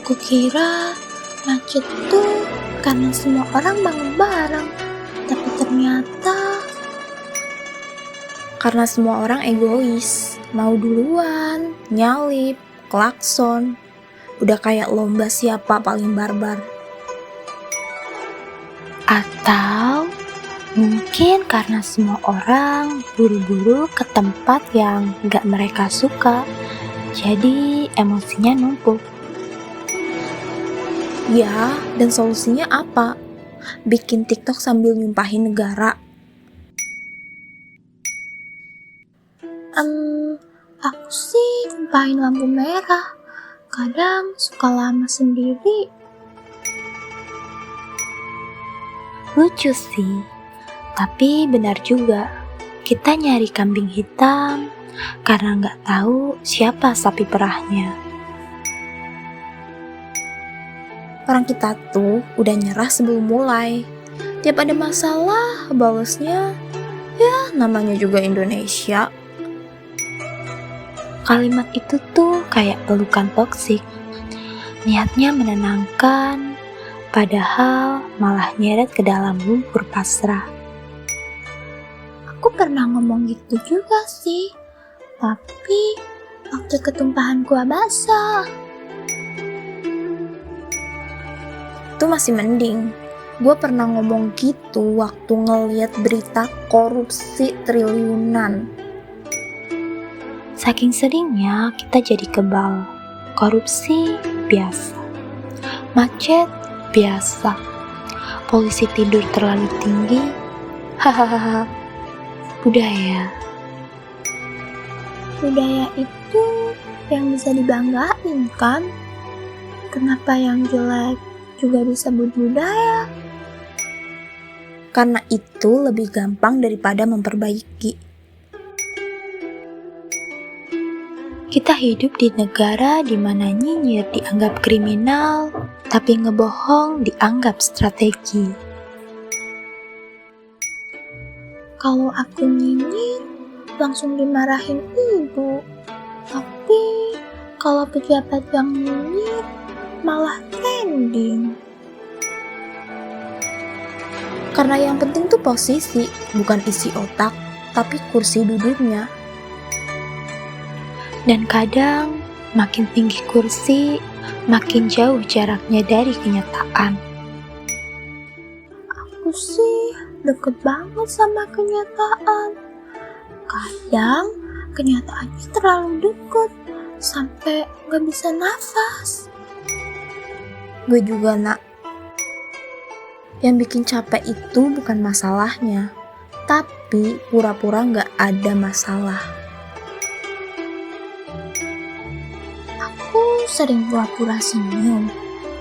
Kukira macet tuh karena semua orang bangun bareng, tapi ternyata Karena semua orang egois, mau duluan, nyalip, klakson. Udah kayak lomba siapa paling barbar. atau mungkin karena semua orang buru-buru ke tempat yang gak mereka suka, jadi emosinya numpuk. Ya, dan solusinya apa? Bikin TikTok sambil nyumpahin negara. Aku sih nyumpahin lampu merah, kadang suka lama sendiri. Lucu sih, tapi benar juga. Kita nyari kambing hitam karena nggak tahu siapa sapi perahnya. Orang kita tuh udah nyerah sebelum mulai. Tiap ada masalah, balesnya, ya namanya juga Indonesia. Kalimat itu tuh kayak pelukan toksik. Niatnya menenangkan, padahal malah nyeret ke dalam lumpur pasrah. Aku pernah ngomong gitu juga sih, tapi waktu ketumpahan kuah basah. Itu masih mending. Gue pernah ngomong gitu waktu ngeliat berita korupsi triliunan. Saking seringnya kita jadi kebal. Korupsi biasa, macet biasa, polisi tidur terlalu tinggi, hahaha. Budaya itu yang bisa dibanggain kan? Kenapa yang jelek juga disebut budaya? Karena itu lebih gampang daripada memperbaiki. Kita hidup di negara di mana nyinyir dianggap kriminal, tapi ngebohong dianggap strategi. Kalau aku nyinyir, langsung dimarahin ibu. Tapi kalau pejabat yang nyinyir, malah trending. Karena yang penting tuh posisi, bukan isi otak, tapi kursi duduknya. Dan kadang makin tinggi kursi, makin jauh jaraknya dari kenyataan. Aku sih deket banget sama kenyataan. Kadang kenyataannya terlalu deket, sampai gak bisa nafas. Gue juga nak. Yang bikin capek itu bukan masalahnya, tapi pura-pura gak ada masalah. Aku sering pura-pura senyum,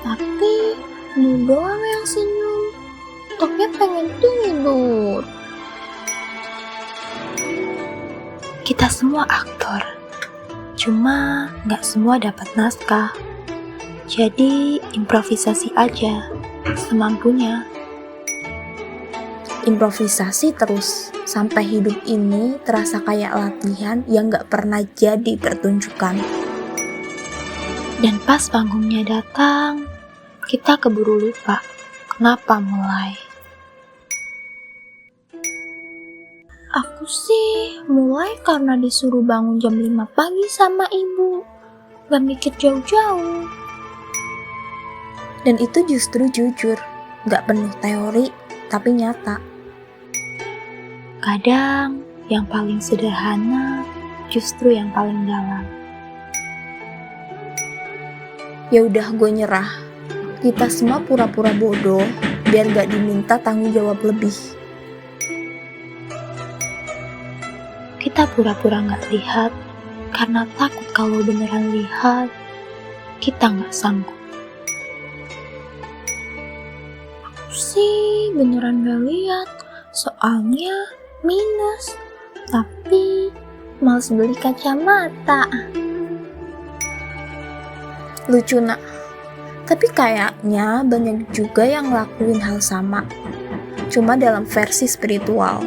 tapi lu doang yang senyum. Otaknya pengen tidur. Kita semua aktor, cuma gak semua dapat naskah. Jadi improvisasi aja, semampunya. Improvisasi terus, sampai hidup ini terasa kayak latihan yang gak pernah jadi pertunjukan. Dan pas panggungnya datang, kita keburu lupa kenapa mulai. Aku sih mulai karena disuruh bangun jam 5 pagi sama ibu. Gak mikir jauh-jauh. Dan itu justru jujur, gak penuh teori, tapi nyata. Kadang yang paling sederhana justru yang paling dalam. Ya udah, gue nyerah. Kita semua pura-pura bodoh biar gak diminta tanggung jawab lebih. Kita pura-pura gak lihat karena takut kalau beneran lihat kita gak sanggup. Aku sih beneran gak lihat, soalnya minus, tapi males beli kacamata. Lucu nak. Tapi kayaknya banyak juga yang ngelakuin hal sama, cuma dalam versi spiritual.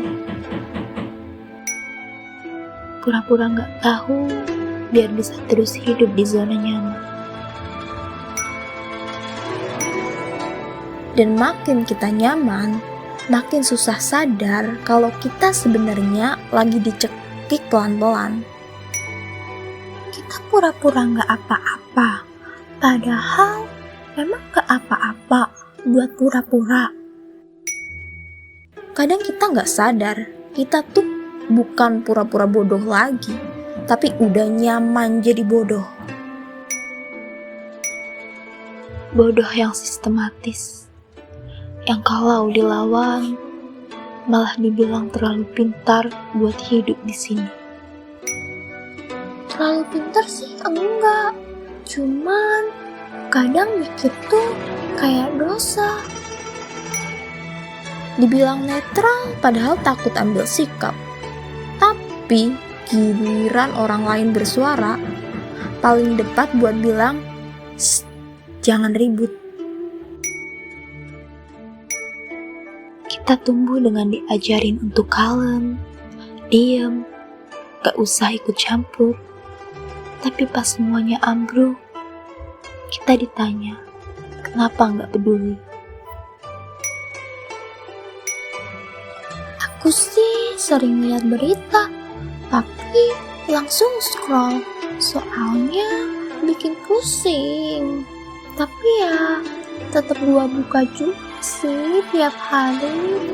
Pura-pura gak tahu biar bisa terus hidup di zona nyaman. Dan makin kita nyaman, makin susah sadar kalau kita sebenarnya lagi dicekik pelan-pelan. Kita pura-pura nggak apa-apa, padahal memang nggak apa-apa buat pura-pura. Kadang kita nggak sadar, kita tuh bukan pura-pura bodoh lagi, tapi udah nyaman jadi bodoh. Bodoh yang sistematis, yang kalau dilawan malah dibilang terlalu pintar buat hidup di sini. Terlalu pintar sih enggak, cuman kadang mikir tuh kayak dosa. Dibilang netral padahal takut ambil sikap. Tapi giliran orang lain bersuara, paling depan buat bilang, "Shh, jangan ribut." Kita tumbuh dengan diajarin untuk kalem, diem, gak usah ikut campur. Tapi pas semuanya ambruk, kita ditanya, kenapa gak peduli? Aku sih sering lihat berita, tapi langsung scroll, soalnya bikin pusing. Tapi ya, tetap gua buka juga sih tiap hari.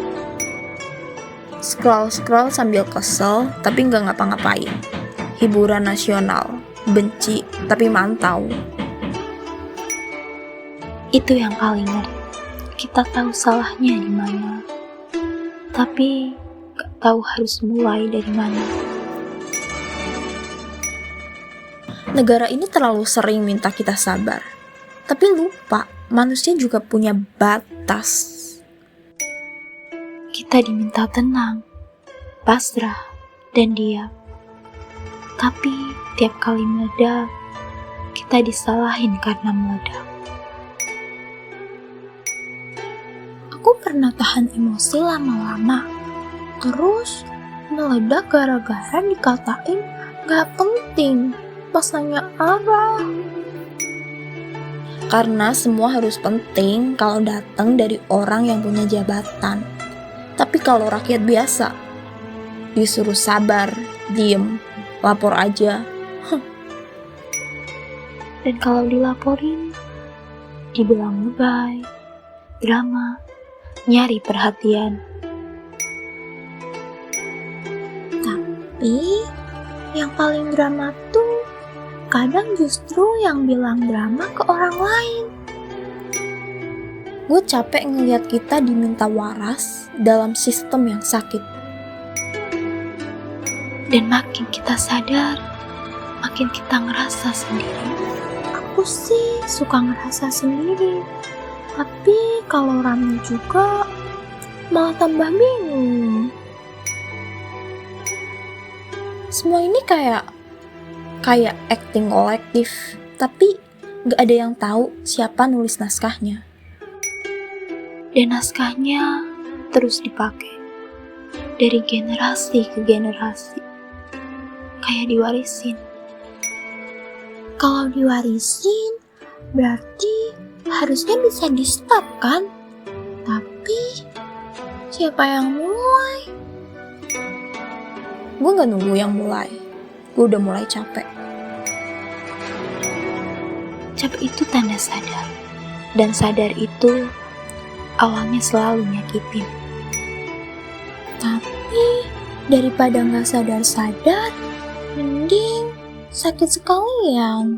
Scroll sambil kesel, tapi nggak ngapa-ngapain. Hiburan nasional, benci tapi mantau. Itu yang paling ngeri. Kita tahu salahnya di mana, tapi gak tahu harus mulai dari mana. Negara ini terlalu sering minta kita sabar, tapi lupa manusia juga punya batas. Kita diminta tenang, pasrah, dan diam. Tapi tiap kali meledak, kita disalahin karena meledak. Aku pernah tahan emosi lama-lama, terus meledak gara-gara dikatain gak penting pas nanya arah. Karena semua harus penting kalau datang dari orang yang punya jabatan. Tapi kalau rakyat biasa, disuruh sabar, diem, lapor aja. Dan kalau dilaporin, dibilang lebay, drama, nyari perhatian. Tapi yang paling drama tuh kadang justru yang bilang drama ke orang lain. Gue capek ngeliat kita diminta waras dalam sistem yang sakit. Dan makin kita sadar, makin kita ngerasa sendiri. Aku sih suka ngerasa sendiri, tapi kalau rame juga malah tambah bingung. Semua ini kayak acting kolektif, tapi gak ada yang tahu siapa nulis naskahnya. Dan naskahnya terus dipakai dari generasi ke generasi, kayak diwarisin. Kalau diwarisin, berarti harusnya bisa di-stop kan? Tapi siapa yang mulai? Gue gak nunggu yang mulai. Gue udah mulai capek. Capek itu tanda sadar. Dan sadar itu awalnya selalu nyakitin. Tapi daripada gak sadar-sadar, mending sakit sekalian.